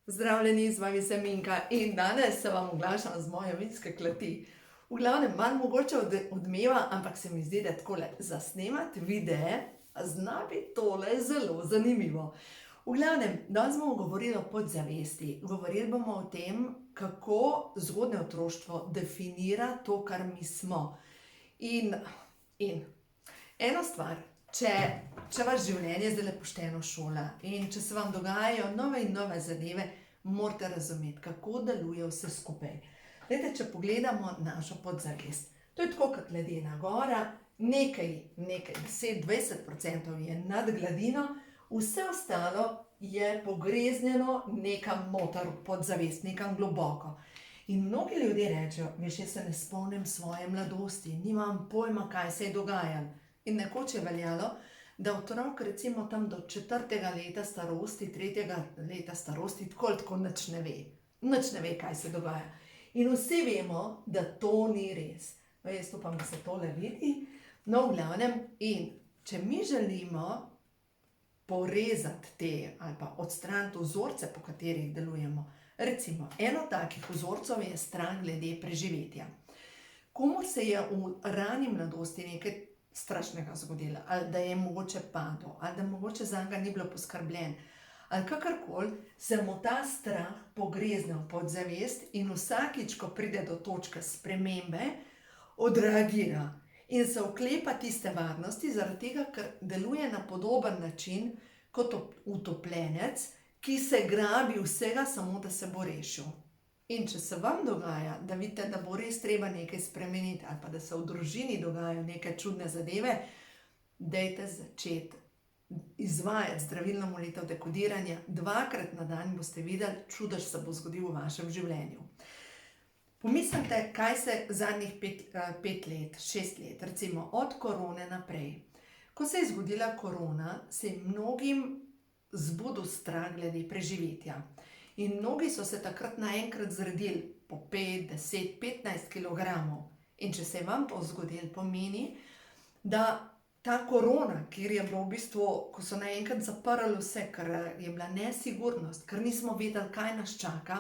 Pozdravljeni, z vami sem Minka in danes se vam oglašam z moje vinske kleti. V glavnem, malo mogoče odmeva, ampak se mi zdi, da takole zasnemati videe zna biti tole zelo zanimivo. V glavnem, danes bomo govorili o podzavesti. Govorili bomo o tem, kako zgodnje otroštvo definira to, kar mi smo. In ena stvar, če vaš življenje zdaj pošteno šola in če se vam dogajajo nove in nove zadeve, morate razumeti, kako deluje vse skupaj. Glejte, če pogledamo našo podzavest, to je tako kot ledena gora, nekaj 10-20% je nad gladino, vse ostalo je pogreznjeno nekam noter v podzavest, nekam globoko. In mnogi ljudje rečejo, veš, jaz se ne spomnim svoje mladosti, nimam pojma, kaj se je dogajalo. In nekoč je veljalo, da otrok recimo tam do 4. leta starosti, 3. leta starosti, tako nič ne ve. Nič ne ve, kaj se dogaja. In vsi vemo, da to ni res. No, jaz upam, da se tole vidi. No, v glavnem, in če mi želimo porezati te ali pa odstraniti vzorce, po katerih delujemo, recimo, eno takih vzorcev je strah glede preživetja. Komur se je v rani mladosti nekaj strašnega zgodilo, ali da je mogoče padel, ali da mogoče zanj ni bilo poskrbljen, ali kakorkoli, se mu ta strah pogrezne v podzavest in vsakič, ko pride do točke spremembe, odreagira in se oklepa tiste varnosti, zaradi tega, ker deluje na podoben način kot utopljenec, ki se grabi vsega, samo da se bo rešil. In če se vam dogaja, da vidite, da bo res treba nekaj spremeniti ali pa da se v družini dogajajo neke čudne zadeve, dajte začeti izvajati zdravilno molitev dekodiranja. 2-krat na dan boste videli, čudež se bo zgodil v vašem življenju. Pomislite, kaj se zadnjih 5 let, 6 let, recimo od korone naprej. Ko se je zgodila korona, se je mnogim zbudil strah glede preživetja. In mnogi so se takrat naenkrat zredili po 5, 10, 15 kilogramov. In če se je vam to zgodilo, pomeni, da ta korona, kjer je bilo v bistvu, ko so naenkrat zaprli vse, ker je bila nesigurnost, ker nismo vedeli, kaj nas čaka,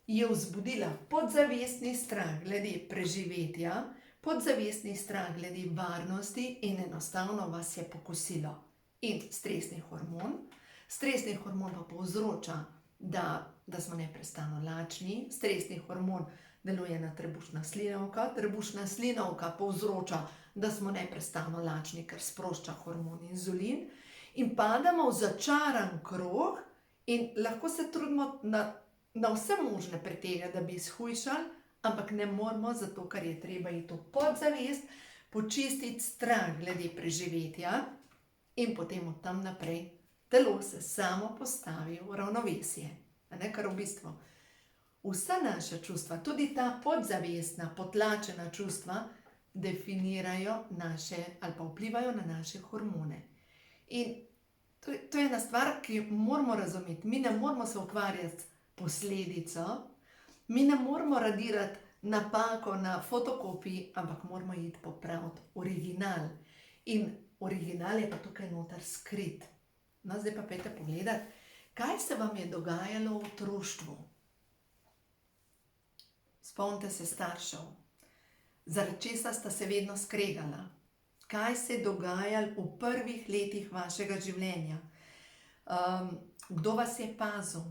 je vzbudila podzavestni strah glede preživetja, podzavestni strah glede varnosti in enostavno vas je pokosilo. In stresni hormon pa povzroča, da smo neprestano lačni, stresni hormon deluje na trebušna slinavka, trebušna slinavka povzroča, da smo neprestano lačni, ker sprošča hormon inzulin in padamo v začaran krog in lahko se trudimo na vse možne pretege, da bi shujšali, ampak ne moramo, zato ker je treba iti v podzavest, počistiti strah glede preživetja in potem od tam naprej telo se samo postavi v ravnovesje. Kar v bistvu vsa naša čustva, tudi ta podzavestna, potlačena čustva, definirajo naše ali pa vplivajo na naše hormone. In to je ena stvar, ki moramo razumeti. Mi ne moramo se ukvarjati s posledico, mi ne moramo radirati napako na fotokopiji, ampak moramo iti popraviti original. In original je pa tukaj noter skrit. No, zdaj pa pojdite pogledati, kaj se vam je dogajalo v otroštvu. Spomnite se staršev, zaradi česa sta se vedno skregala, kaj se je dogajalo v prvih letih vašega življenja, kdo vas je pazil,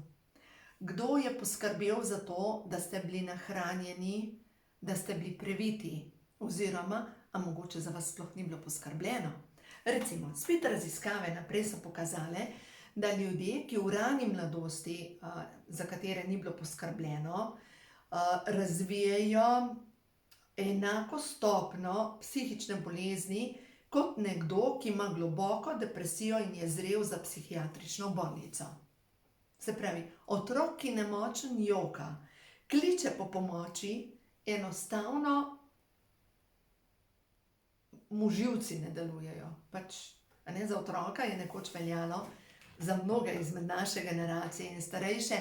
kdo je poskrbel za to, da ste bili nahranjeni, da ste bili previti, oziroma, a mogoče za vas sploh ni bilo poskrbljeno. Recimo, spet raziskave naprej so pokazale, da ljudje, ki v rani mladosti, za katere ni bilo poskrbljeno, razvijajo enako stopnjo psihične bolezni kot nekdo, ki ima globoko depresijo in je zrel za psihiatrično bolnico. Se pravi, otrok, ki nemočen joka, kliče po pomoči, enostavno mu živci ne delujejo. Za otroka je nekoč veljalo, za mnoge izmed naše generacije in starejše,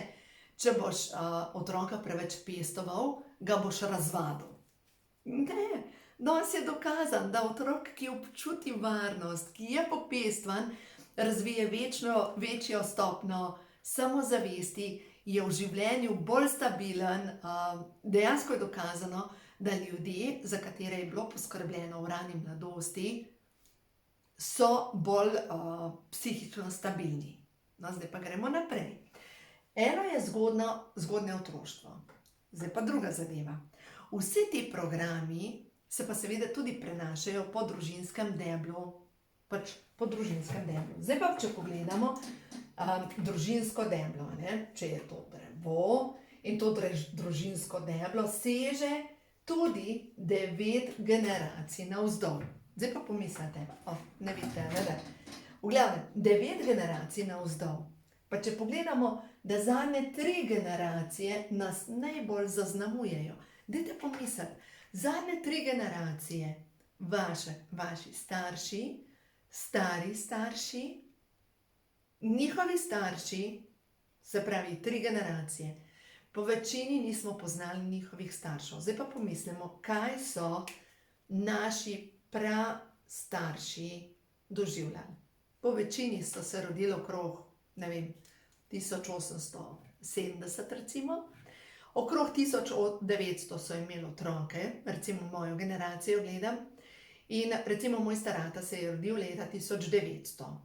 če boš otroka preveč pestoval, ga boš razvadil. Ne, danes je dokazano, da otrok, ki občuti varnost, ki je popestvan, razvije večjo stopnjo samozavesti, je v življenju bolj stabilen. Dejansko je dokazano, da ljudje, za katere je bilo poskrbljeno v rani mladosti, so bolj psihično stabilni. No, zdaj pa gremo naprej. Eno je zgodnje otroštvo. Zdaj pa druga zadeva. Vsi ti programi se pa seveda tudi prenašajo po družinskem deblu. Po družinskem deblu. Zdaj pa, če pogledamo družinsko deblo, če je to drevo in to družinsko deblo seže tudi 9 generacij navzdol. Zdaj pa pomislite, ne vidite, ne? V glavnem, 9 generacij navzdol. Pa če pogledamo, da zadnje 3 generacije nas najbolj zaznamujejo. Dajte pomisliti, zadnje 3 generacije, vaši starši, stari starši, njihovi starši, se pravi 3 generacije, po večini nismo poznali njihovih staršev. Zdaj pa pomislimo, kaj so naši prastarši doživljali. Po večini so se rodili okrog, 1870 recimo, okrog 1900 so imeli otroke, recimo mojo generacijo gledam, in recimo moj starata se je rodil leta 1900.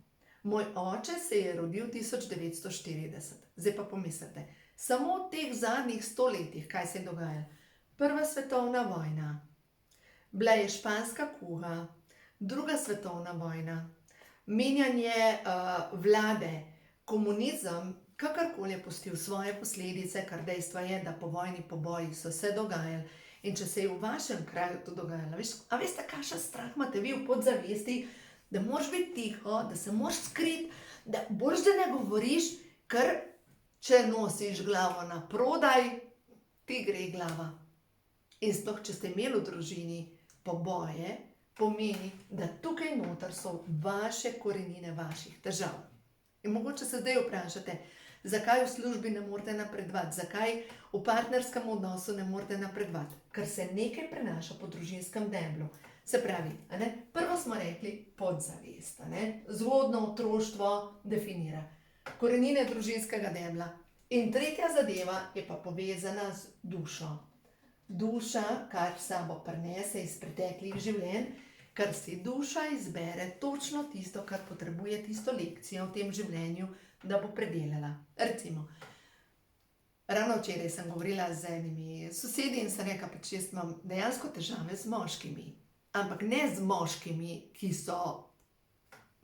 Moj oče se je rodil 1940. Zdaj pa pomislite, samo v teh zadnjih 100 letih, kaj se je dogajalo? Prva svetovna vojna, bila je španska kuga, druga svetovna vojna, menjanje vlade, komunizem, kakorkoli je pustil svoje posledice, kar dejstvo je, da po vojni poboji so se dogajali. In če se je v vašem kraju to dogajalo, a veste, kakšen strah imate vi v podzavesti, da moraš biti tiho, da se moraš skriti, da boljš, da ne govoriš, ker če nosiš glavo na prodaj, ti gre glava. In sploh, če ste imeli v družini poboje, pomeni, da tukaj noter so vaše korenine vaših težav. In mogoče se zdaj vprašate, zakaj v službi ne morete napredovati, zakaj v partnerskem odnosu ne morete napredovati, ker se nekaj prenaša po družinskem deblu. Se pravi, prvo smo rekli podzavest, zgodnje otroštvo definira korenine družinskega debla. In tretja zadeva je pa povezana z dušo. Duša, kar sabo prinese iz preteklih življenj, ker si duša izbere točno tisto, kar potrebuje, tisto lekcijo v tem življenju, da bo predelala. Recimo, ravno včeraj sem govorila z enimi sosedi in sem rekla, pač jaz imam dejansko težave z moškimi. Ampak ne z moškimi, ki so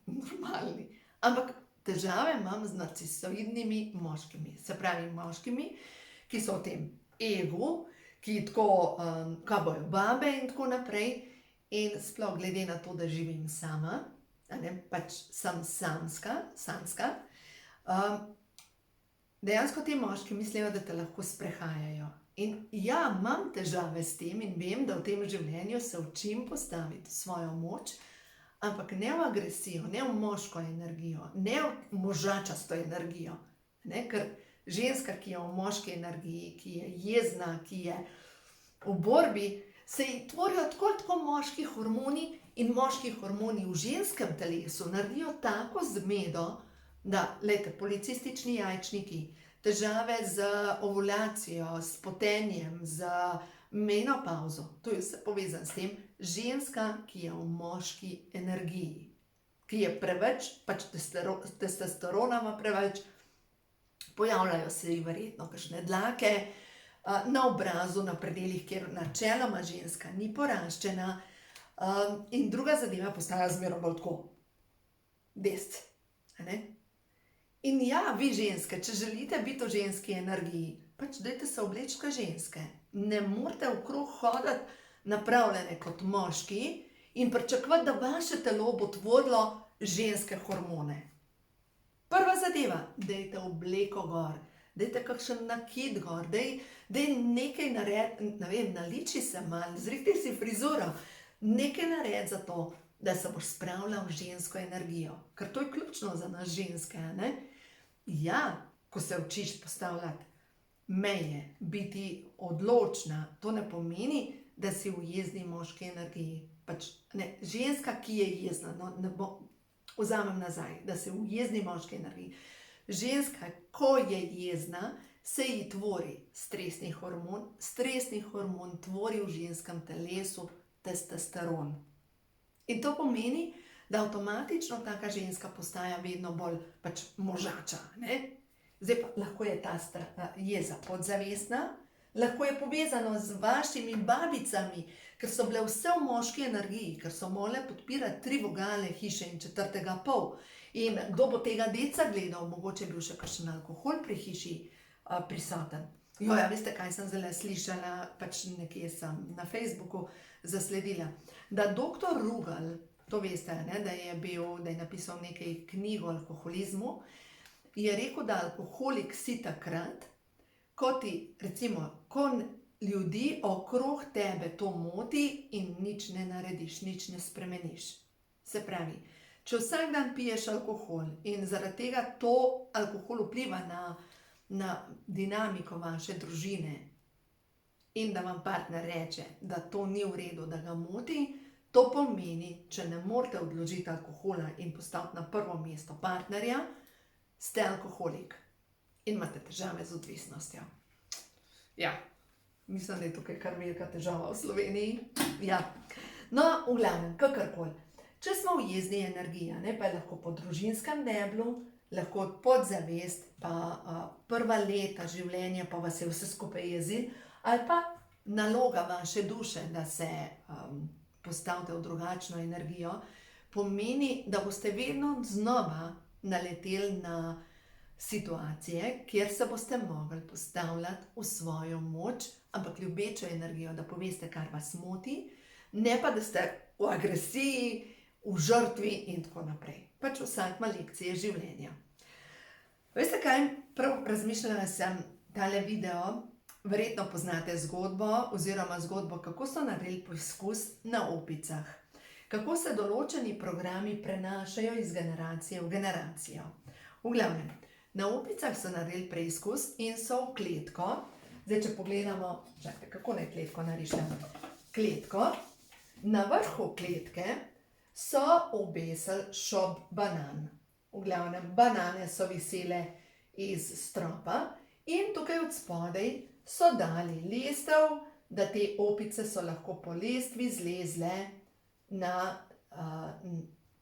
normalni, ampak težave imam z narcisoidnimi moškimi. Se pravi, moškimi, ki so v tem egu, ki tako, kaj bojo babe in tako naprej. In sploh glede na to, da živim sama, pač sem samska, dejansko ti moški mislijo, da te lahko sprehajajo. In ja, imam težave s tem in vem, da v tem življenju se učim postaviti svojo moč, ampak ne v agresijo, ne v moško energijo, ne v možačasto energijo. Ker ženska, ki je v moški energiji, ki je jezna, ki je v borbi, se ji tvorijo tako moški hormoni in moški hormoni v ženskem telesu naredijo tako zmedo, da, glejte, policistični jajčniki, težave z ovulacijo, s potenjem, z menopavzo, to je vse povezano s tem, ženska, ki je v moški energiji, ki je preveč, pač testosterona ima preveč, pojavljajo se ji verjetno kakšne dlake na obrazu, na predelih, kjer načeloma ženska ni poraščena, in druga zadeva postaja zmeraj bolj tako desc. In ja, vi ženske, če želite biti v ženski energiji, pač dajte se obleči kot ženske. Ne morete okrog hoditi napravljene kot moški in pričakovati, da vaše telo bo tvorilo ženske hormone. Prva zadeva, dajte obleko gor, dajte kakšen nakit gor, daj nekaj naredi, ne vem, naliči se malo, zrihti si frizuro, nekaj naredi za to, da se boš spravila v žensko energijo. Ker to je ključno za nas ženske, Ja, ko se učiš postavljati meje, biti odločna, to ne pomeni, da si v jezni moški energiji. Pač, ženska, ki je jezna, vzamem nazaj, da si v jezni moški energiji. Ženska, ko je jezna, se ji tvori stresni hormon. Stresni hormon tvori v ženskem telesu testosteron. In to pomeni, da avtomatično taka ženska postaja vedno bolj možača. Ne? Zdaj pa lahko je ta jeza podzavestna, lahko je povezano z vašimi babicami, ker so bile vse v moški energiji, ker so morale podpirati 3 vogale hiše in 4. pol. In kdo bo tega deca gledal, mogoče je bil še kakšen alkohol pri hiši prisoten. Ja, veste, kaj sem zdaj slišala, nekje sem na Facebooku zasledila, da doktor Rugal, to veste, ne, da je napisal nekaj knjig o alkoholizmu, je rekel, da alkoholik si takrat, ko ljudi okrog tebe to moti in nič ne narediš, nič ne spremeniš. Se pravi, če vsak dan piješ alkohol in zaradi tega alkohol vpliva na dinamiko vaše družine in da vam partner reče, da to ni v redu, da ga moti, to pomeni, če ne morete odložiti alkohola in postaviti na prvo mesto partnerja, ste alkoholik in imate težave z odvisnostjo. Ja, mislim, da je tukaj kar velika težava v Sloveniji. Ja. No, v glavnem, kakorkoli. Če smo v jezni energiji, pa je lahko po družinskem deblu, lahko podzavest, pa prva leta življenja, pa vas je vse skupaj jezil, ali pa naloga vaše duše, da se postavite v drugačno energijo, pomeni, da boste vedno znova naleteli na situacije, kjer se boste mogli postavljati v svojo moč, ampak ljubečo energijo, da poveste, kar vas moti, ne pa, da ste v agresiji, v žrtvi in tako naprej. Vsak ima lekcije življenja. Veste kaj, prav razmišljala sem tale video, verjetno poznate zgodbo oziroma zgodbo, kako so naredili poskus na opicah. Kako se določeni programi prenašajo iz generacije v generacijo. V glavnem, na opicah so naredili preizkus in so v kletko, zdaj če pogledamo, čakajte, kako naj kletko narišem? Kletko, na vrhu kletke so obesili šop banan. V glavnem, banane so visele iz stropa in tukaj od spodaj so dali lestev, da te opice so lahko po lestvi zlezle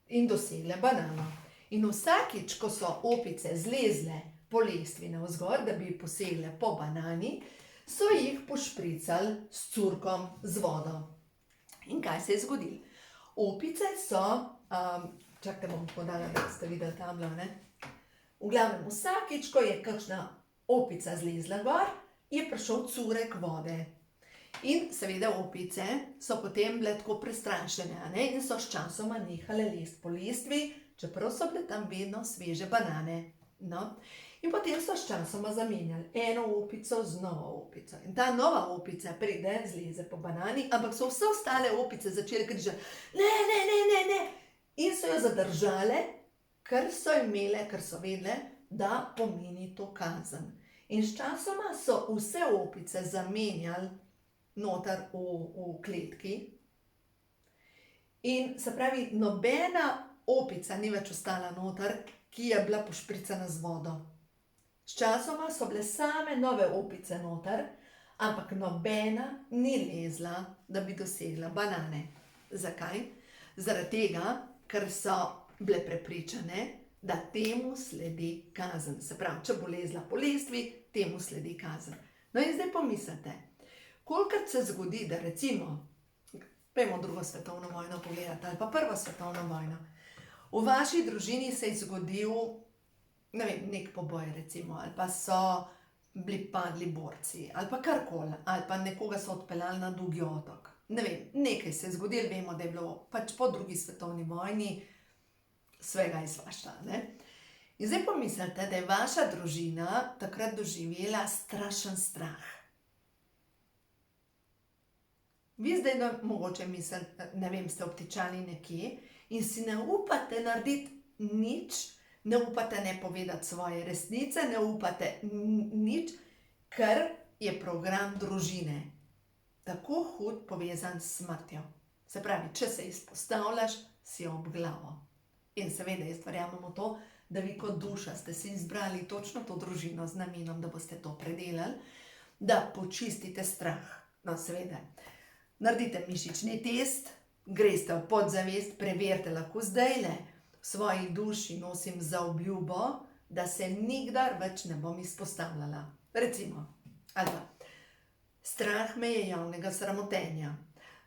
in dosegle banano. In vsakič, ko so opice zlezle po lestvi navzgor, da bi posegle po banani, so jih pošpricali s curkom, z vodo. In kaj se je zgodilo? Opice so, čakajte, bom podala, da ste videli tablo, ne? V glavnem, vsakič, ko je kakšna opica zlezla gor, je prišel curek vode. In seveda opice so potem bile tako prestrašene, ne? In so sčasoma nehale lesti po lestvi, čeprav so bile tam vedno sveže banane. No? In potem so sčasoma zamenjali eno opico z novo opico. In ta nova opica pride, zleze po banani, ampak so vse ostale opice začele kričati: ne, ne, ne, ne, ne. In so jo zadržale, ker so vedele, da pomeni to kazen. In sčasoma so vse opice zamenjali noter v kletki. In se pravi, nobena opica ni več ostala noter, ki je bila pošpricana z vodo. Sčasoma so bile same nove opice noter, ampak nobena ni lezla, da bi dosegla banane. Zakaj? Zaradi tega, ker so bile prepričane, da temu sledi kazen. Se pravi, če bo lezla po lestvi, temu sledi kazen. No in zdaj pomislite, kolikokrat se zgodi, da recimo, pojmo 2. svetovno vojno pogledati, ali pa 1. svetovno vojno, v vaši družini se je zgodil, ne vem, nek poboj recimo, ali pa so bili padli borci, ali pa karkoli, ali pa nekoga so odpeljali na Dolgi otok. Ne vem, nekaj se je zgodilo, vemo, da je bilo pač po 2. svetovni vojni svega in svašta, ne. In zdaj pomislite, da je vaša družina takrat doživela strašen strah. Vi zdaj mogoče mislite, ne vem, ste obtičali nekje in si ne upate narediti nič, ne upate ne povedati svoje resnice, ne upate nič, ker je program družine tako hud povezan s smrtjo. Se pravi, če se izpostavljaš, si ob glavo. In seveda jaz verjamem v to, da vi kot duša ste si izbrali točno to družino z namenom, da boste to predelali, da počistite strah. No, seveda, naredite mišični test, greste v podzavest, preverite lahko zdajle, v svoji duši nosim zaobljubo, da se nikdar več ne bom izpostavljala. Recimo, ali pa, strah me je javnega sramotenja.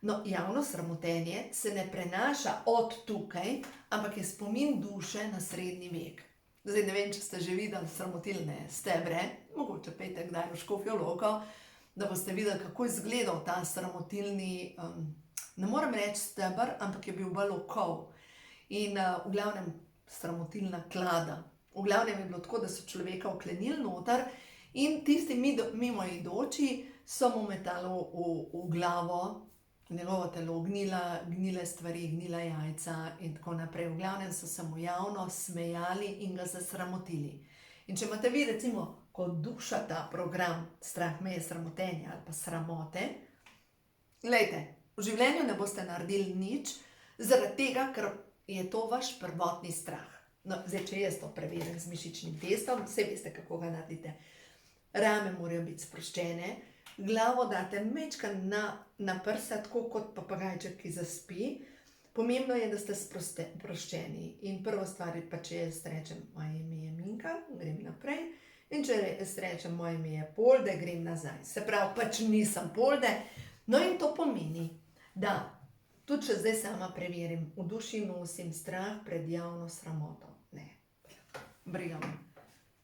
No, javno sramotenje se ne prenaša od tukaj, ampak je spomin duše na srednji vek. Zdaj ne vem, če ste že videli sramotilne stebre, mogoče pejte kdaj v Škofjo Loko, da boste videli, kako je izgledal ta sramotilni, ne morem reči steber, ampak je bil bolj okov. In v glavnem sramotilna klada. V glavnem je bilo tako, da so človeka vklenili noter in tisti mimoidoči so mu metali v glavo, njegovo telo, gnile stvari, gnila jajca in tako naprej. V glavnem so se mu javno smejali in ga zasramotili. In če imate vi recimo kot duša ta program strah meje sramotenja ali pa sramote, glejte, v življenju ne boste naredili nič, zaradi tega, ker je to vaš prvotni strah. No, zdaj, če jaz to preverim z mišičnim testom, vse veste, kako ga naredite. Rame morajo biti sproščene, glavo date mečkan na prsa, tako kot papagajček, ki zaspi. Pomembno je, da ste sproščeni. In prvo stvar je pa, če jaz rečem, moje ime je Minka, grem naprej. In če jaz rečem, moje ime je Polde, grem nazaj. Se pravi, pač nisem Polde. No in to pomeni, da tudi če zdaj sama preverim, v duši nosim strah pred javno sramoto. Ne, briga me.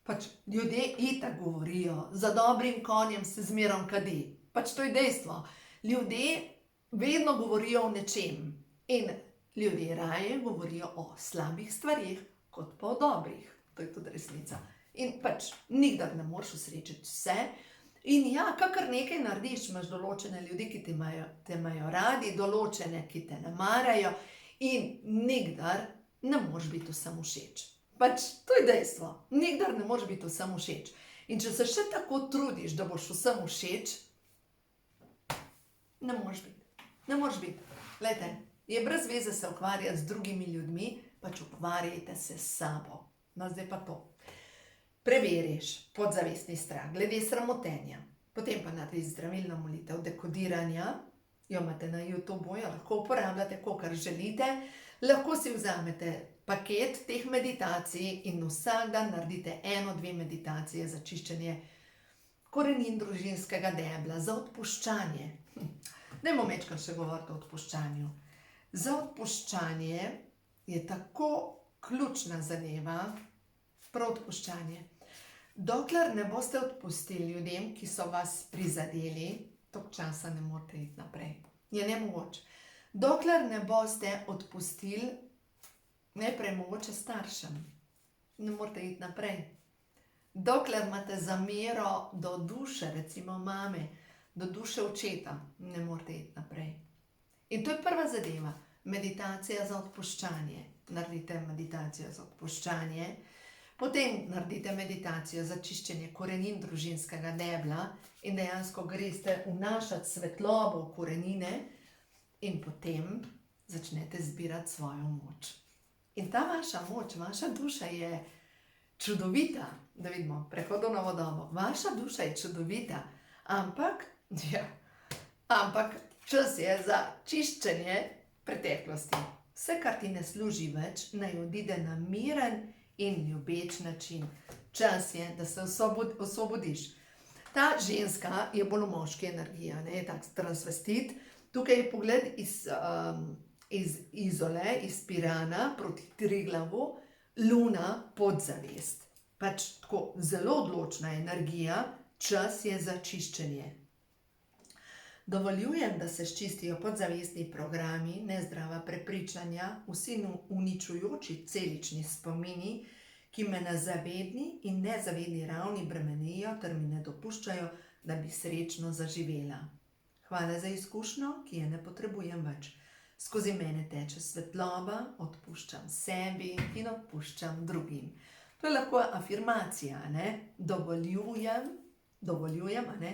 Pač ljudje itak govorijo, za dobrim konjem se zmerom kadi. Pač to je dejstvo. Ljudje vedno govorijo o nečem. In ljudje raje govorijo o slabih stvarih, kot pa o dobrih. To je tudi resnica. In pač nikdar ne moreš usrečiti vse. In ja, kakor nekaj narediš, imaš določene ljudi, ki te imajo radi, določene, ki te ne marajo in nikdar ne moreš biti vsem všeč. Pač to je dejstvo. Nikdar ne moreš biti vsem všeč. In če se še tako trudiš, da boš vsem všeč, ne moreš biti. Ne moreš biti. Glejte, je brez veze se ukvarjati z drugimi ljudmi, pač ukvarjajte se s sabo. No, zdaj pa to. Preveriš podzavestni strah glede sramotenja, potem pa narediš zdravilno molitev dekodiranja, jo imate na YouTubeu, jo lahko uporabljate, kolikor želite, lahko si vzamete paket teh meditacij in vsak dan naredite 1-2 meditacije za čiščenje korenin družinskega debla, za odpuščanje. Dajmo mečkrat še govoriti o odpuščanju. Za odpuščanje je tako ključna zadeva, prav odpuščanje. Dokler ne boste odpustili ljudem, ki so vas prizadeli, toliko časa ne morete iti naprej. Je nemogoče. Dokler ne boste odpustili, najprej mogoče staršem, ne morete iti naprej. Dokler imate zamero do duše, recimo mame, do duše očeta, ne morete iti naprej. In to je prva zadeva, meditacija za odpuščanje. Naredite meditacijo za odpuščanje, potem naredite meditacijo za čiščenje korenin družinskega debla in dejansko greste vnašati svetlobo v korenine in potem začnete zbirati svojo moč. In ta vaša moč, vaša duša je čudovita, da vidimo, prehod v novo dobo. Vaša duša je čudovita, ampak čas je za čiščenje preteklosti. Vse, kar ti ne služi več, naj odide na miren in ljubeč način. Čas je, da se osvobodiš. Ta ženska je bolj v moški energiji, je tak transvestit. Tukaj je pogled iz Izole, iz Pirana proti Triglavu, luna podzavest. Pač tako zelo odločna energija, čas je za čiščenje. Dovoljujem, da se sčistijo podzavestni programi, nezdrava prepričanja, vsi uničujoči celični spomini, ki me na zavedni in nezavedni ravni bremenijo ter mi ne dopuščajo, da bi srečno zaživela. Hvala za izkušnjo, ki je ne potrebujem več. Skozi mene teče svetloba, odpuščam sebi in odpuščam drugim. To je lahko afirmacija, ne? Dovoljujem, a ne?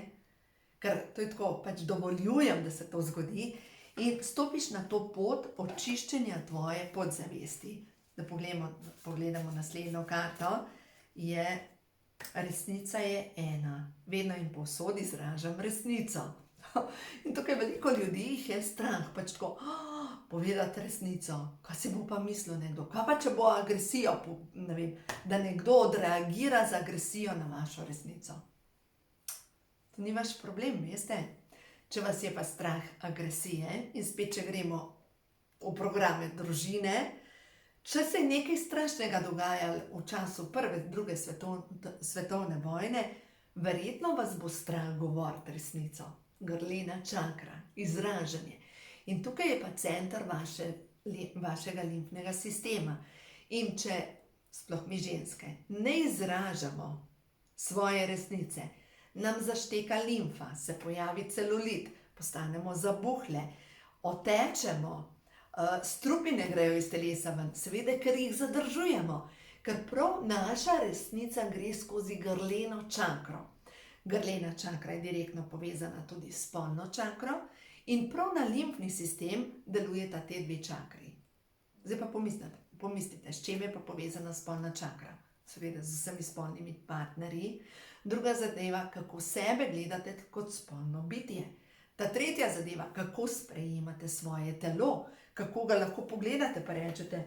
Ker to je tako, pač dovoljujem, da se to zgodi in stopiš na to pot očiščenja tvoje podzavesti. Da pogledamo naslednjo karto, resnica je ena. Vedno in povsod izražam resnico. In tukaj veliko ljudi jih je strah, pač tako, povedati resnico. Kaj si bo pa mislil nekdo? Kaj pa, če bo agresijo, ne vem, da nekdo odreagira z agresijo na vašo resnico? To ni vaš problem, veste? Če vas je pa strah agresije in spet, če gremo v programe družine, če se je nekaj strašnega dogajalo v času prve, druge svetovne vojne, verjetno vas bo strah govoriti resnico. Grlena čakra, izražanje. In tukaj je pa center vašega limfnega sistema. In če, sploh mi ženske, ne izražamo svoje resnice, nam zašteka limfa, se pojavi celulit, postanemo zabuhle, otečemo, strupine grejo iz telesa ven, seveda, ker jih zadržujemo, ker prav naša resnica gre skozi grleno čakro. Grlena čakra je direktno povezana tudi s spolno čakro in prav na limfni sistem delujeta te dve čakri. Zdaj pa pomislite, s čem je pa povezana spolna čakra? Seveda z vsemi spolnimi partnerji. Druga zadeva, kako sebe gledate kot spolno bitje. Ta tretja zadeva, kako sprejemate svoje telo, kako ga lahko pogledate pa rečete,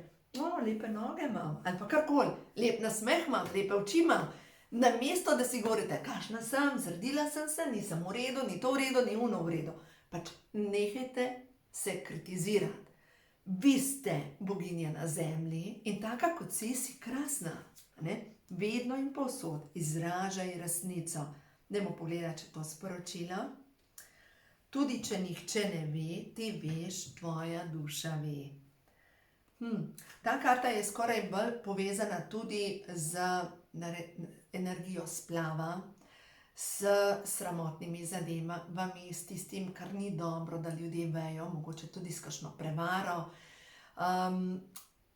lepe noge imam, ali pa karkoli, lep nasmeh imam, lepe oči imam. Namesto, da si govorite, kakšna sem, zredila sem se, nisem v redu, ni to v redu, ni ono v redu. Pač nehajte se kritizirati. Vi ste boginja na zemlji in taka kot si krasna. Ne? Vedno in povsod izražaj resnico. Dajmo pogledati, če to sporočilo. Tudi, če nihče ne ve, ti veš, tvoja duša ve. Ta karta je skoraj bolj povezana tudi z energijo splava, s sramotnimi zadevami, s tistim, kar ni dobro, da ljudje vejo, mogoče tudi s kakšno prevaro.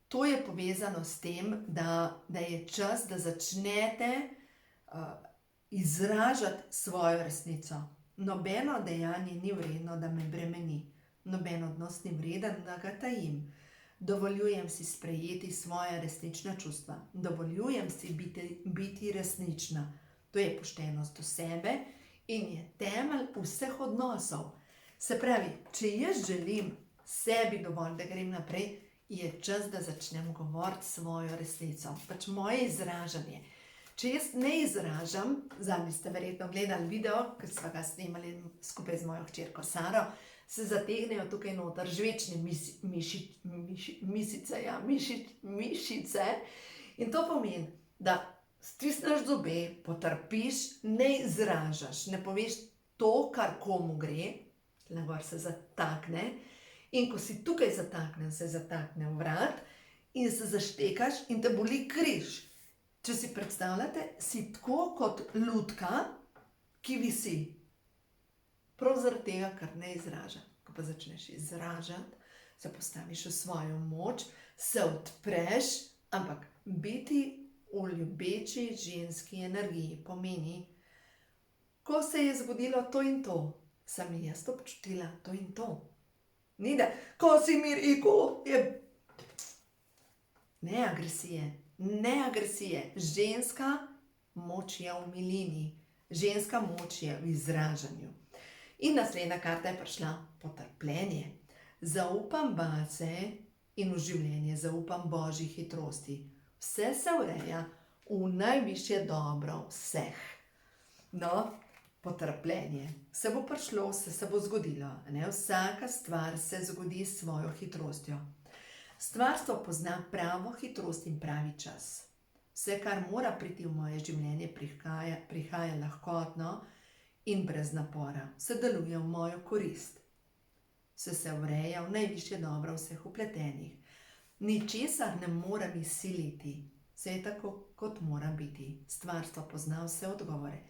To je povezano s tem, da je čas, da začnete izražati svojo resnico. Nobeno dejanje ni vredno, da me bremeni. Noben odnos ni vreden, da ga tajim. Dovoljujem si sprejeti svoje resnična čustva. Dovoljujem si biti resnična. To je poštenost do sebe in je temelj vseh odnosov. Se pravi, če jaz želim sebi dovolj, da grem naprej, je čas, da začnem govoriti svojo resnico. Pač moje izražanje. Če jaz ne izražam, zadnjič ste verjetno gledali video, ker sva ga snemali skupaj z mojo hčerko Saro, se zategnejo tukaj noter žvečne mišice. In to pomeni, da stisneš zobe, potrpiš, ne izražaš, ne poveš to, kar komu gre, gor se zatakne. In ko si tukaj zataknem, se zatakne vrat in se zaštekaš in te boli križ. Če si predstavljate, si tako kot lutka, ki visi. Prav zaradi tega, kar ne izraža. Ko pa začneš izražati, se postaviš v svojo moč, se odpreš, ampak biti v ljubeči ženski energiji pomeni, ko se je zgodilo to in to, sem jaz občutila to in to. Ni da, ko si mi rekel, je ne agresije. Ženska moč je v milini, ženska moč je v izražanju. In naslednja karta je prišla potrpljenje. Zaupam vase in v življenje zaupam Božji hitrosti. Vse se ureja v najvišje dobro vseh. No, potrpljenje. Vse bo prišlo, vse se bo zgodilo. Ne? Vsaka stvar se zgodi s svojo hitrostjo. Stvarstvo pozna pravo hitrost in pravi čas. Vse, kar mora priti v moje življenje, prihaja lahkotno in brez napora. Vse deluje v mojo korist. Vse se ureja v najvišje dobro vseh vpletenih. Ničesar ne morem izsiliti. Vse je tako, kot mora biti. Stvarstvo pozna vse odgovore.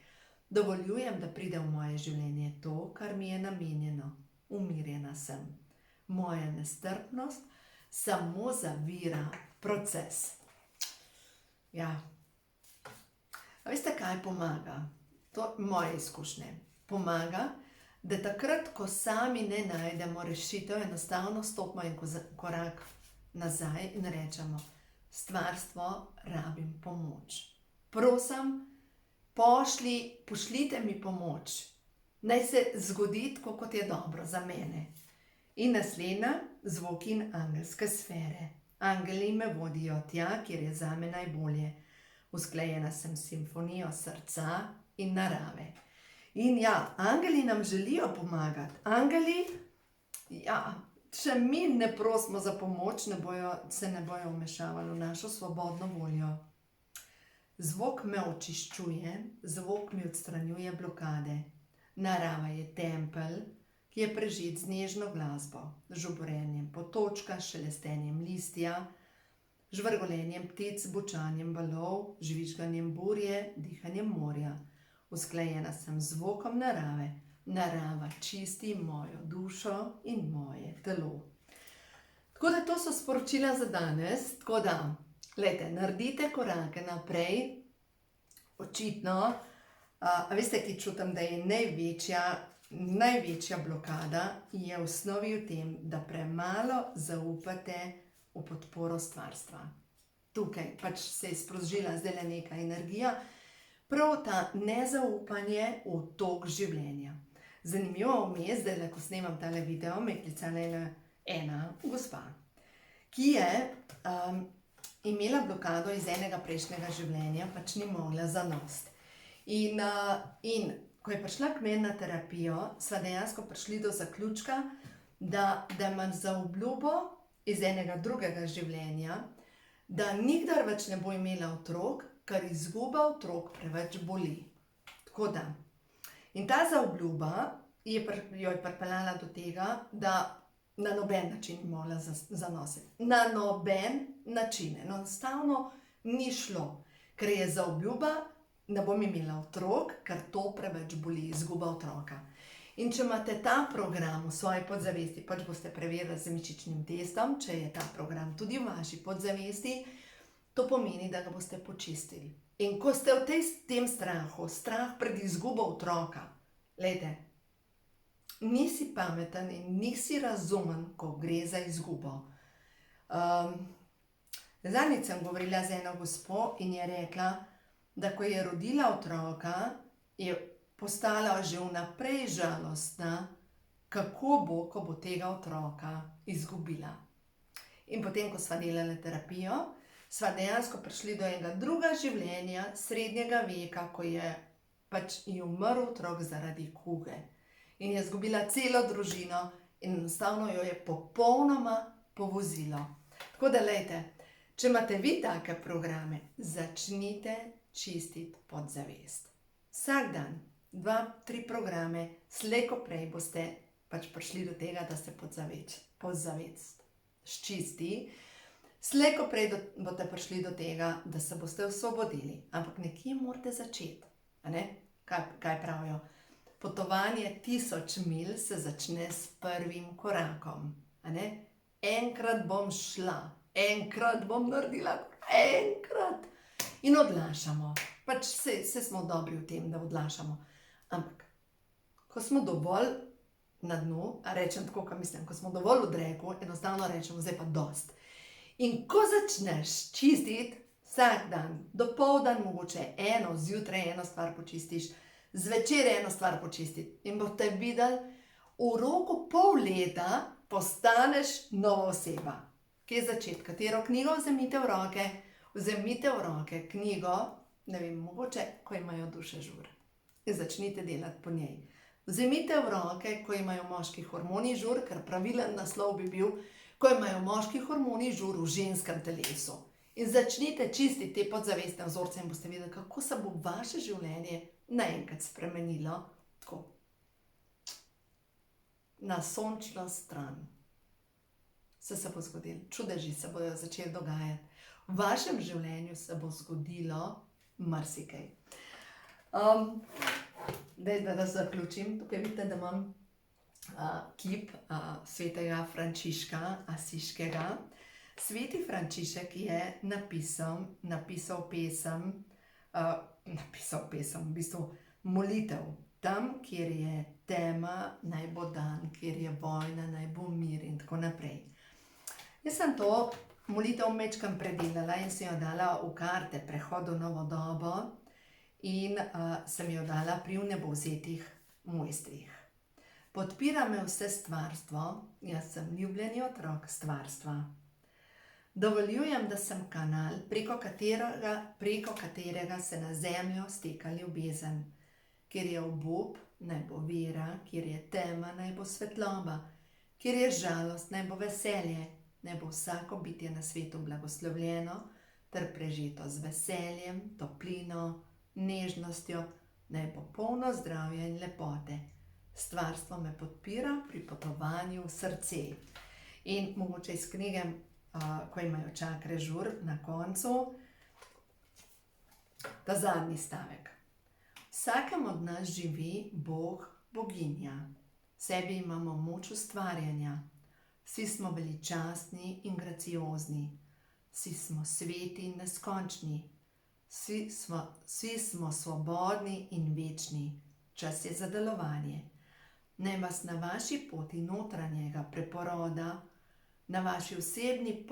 Dovoljujem, da pride v moje življenje to, kar mi je namenjeno. Umirjena sem. Moja nestrpnost samo zavira proces. Ja. A veste, kaj pomaga? To moje izkušnje. Pomaga, da takrat, ko sami ne najdemo rešitev, enostavno stopimo en korak nazaj in rečemo, stvarstvo, rabim pomoč. Prosim, pošljite mi pomoč. Naj se zgodi tako, kot je dobro za mene. In naslednja, zvok in angelske sfere. Angeli me vodijo tja, kjer je zame najbolje. Usklajena sem s simfonijo srca in narave. In ja, angeli nam želijo pomagati. Angeli, ja, če mi ne prosimo za pomoč, se ne bojo vmešavali v našo svobodno voljo. Zvok me očiščuje, zvok mi odstranjuje blokade. Narava je tempelj, ki je prežet z nežno glasbo, žuborenjem potočka, šelestenjem listja, žvrgolenjem ptic, bučanjem valov, žvižganjem burje, dihanjem morja. Usklajena sem z zvokom narave. Narava čisti mojo dušo in moje telo. Tako da to so sporočila za danes. Tako da, glejte, naredite korake naprej. Očitno, a veste, ki čutim, da je največja blokada je v osnovi v tem, da premalo zaupate v podporo stvarstva. Tukaj pač se je sprožila zdaj neka energija, prav ta nezaupanje v tok življenja. Zanimivo vmes, zdaj, ko snemam tale video, me je klicala ena gospa, ki je imela blokado iz enega prejšnjega življenja, pač ni mogla zanosti. In ko je prišla k meni na terapijo, sva dejansko prišli do zaključka, da imam za obljubo iz enega drugega življenja, da nikdar več ne bo imela otrok, ker izguba otrok preveč boli. Tako da. In ta zaobljuba jo je pripeljala do tega, da na noben način ni mogla zanositi. Na noben način. Enostavno ni šlo, ker je zaobljuba, ne bom imela otrok, ker to preveč boli, izguba otroka. In če imate ta program v svoji podzavesti, pač boste preverili z mišičnim testom, če je ta program tudi v vaši podzavesti, to pomeni, da ga boste počistili. In ko ste v tem strahu, strah pred izgubo otroka, glejte, nisi pameten in nisi razumen, ko gre za izgubo. Zadnjič sem govorila z eno gospo in je rekla, da ko je rodila otroka, je postala že vnaprej žalostna, kako bo, ko bo tega otroka izgubila. In potem, ko sva delala terapijo, sva dejansko prišli do enega druga življenja, srednjega veka, ko je pač ji umrl otrok zaradi kuge. In je izgubila celo družino in enostavno jo je popolnoma povozilo. Tako da, glejte, če imate vi take programe, začnite čistiti podzavest. Vsak dan, 2-3 programe, slej ko prej boste pač prišli do tega, da se podzavest sčisti. Slej ko prej boste prišli do tega, da se boste osvobodili. Ampak nekje morate začeti. Kaj pravijo? Potovanje 1000 milj se začne s prvim korakom. Enkrat bom šla, enkrat bom naredila, enkrat. In odlašamo. Pač se smo dobri v tem, da odlašamo. Ampak, ko smo dovolj na dnu, rečem tako, ko mislim, ko smo dovolj v dreku, enostavno rečemo, zdaj pa dost. In ko začneš čistiti vsak dan, dopoldan mogoče zjutraj eno stvar počistiš, zvečer eno stvar počistiti. In boste videli, v roku pol leta postaneš nova oseba. Kje začeti? Katero knjigo vzemite v roke? Vzemite v roke knjigo, ne vem, mogoče, ko imajo duše žur. In začnite delati po njej. Vzemite v roke, ko imajo moški hormoni žur, ker pravilen naslov bi bil, ko imajo moški hormoni žur v ženskem telesu. In začnite čistiti te podzavestne vzorce in boste videli, kako se bo vaše življenje naenkrat spremenilo tako. Na sončno stran. Vse se bo zgodilo. Čudeži se bodo začeli dogajati. V vašem življenju se bo zgodilo marsikaj. Da zaključim. Tukaj vidite, da imam kip svetega Frančiška Asiškega. Sveti Frančišek je napisal pesem, v bistvu molitev. Tam, kjer je tema, naj bo dan, kjer je vojna, naj bo mir in tako naprej. Jaz sem to molitev mečkam predelala in sem jo dala v karte Prehod v novo dobo in sem jo dala pri Vnebovzetih mojstrih. Podpira me vse stvarstvo, jaz sem ljubljeni otrok stvarstva. Dovoljujem, da sem kanal, preko katerega se na zemljo steka ljubezen. Kjer je obup, naj bo vera, kjer je tema, naj bo svetloba, kjer je žalost, naj bo veselje, naj bo vsako bitje na svetu blagoslovljeno ter prežeto z veseljem, toplino, nežnostjo, naj bo polno zdravja in lepote. Stvarstvo me podpira pri potovanju v srce. In mogoče iz knjige, ko imajo čakre žur na koncu, ta zadnji stavek. Vsakem od nas živi Bog, boginja. V sebi imamo moč ustvarjanja. Vsi smo veličastni in graciozni. Vsi smo sveti in neskončni. Vsi smo svobodni in večni. Čas je za delovanje. Naj vas na vaši poti notranjega preporoda, na vaši osebni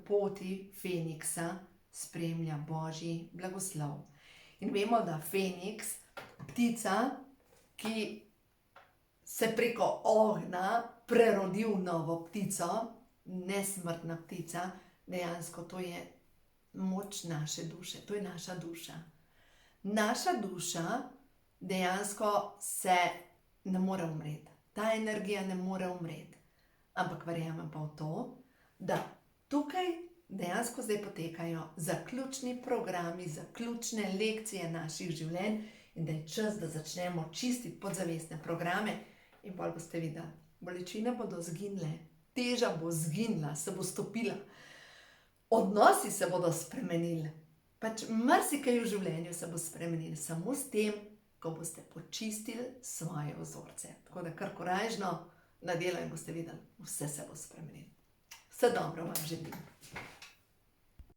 poti Feniksa spremlja Božji blagoslov. In vemo, da Feniks, ptica, ki se preko ognja prerodi v novo ptico, nesmrtna ptica, dejansko to je moč naše duše, to je naša duša. Naša duša dejansko se ne more umreti. Ta energija ne more umreti. Ampak verjamem pa v to, da tukaj dejansko zdaj potekajo zaključni programi, zaključne lekcije naših življenj in da je čas, da začnemo čistiti podzavestne programe in bolj boste videli, bolečine bodo zginile, teža bo zginila, se bo stopila, odnosi se bodo spremenili, pač marsikaj v življenju se bo spremenili samo s tem, ko boste počistili svoje vzorce. Tako da kar korajžno na delo in boste videli, vse se bo spremenilo. Vse dobro vam želim.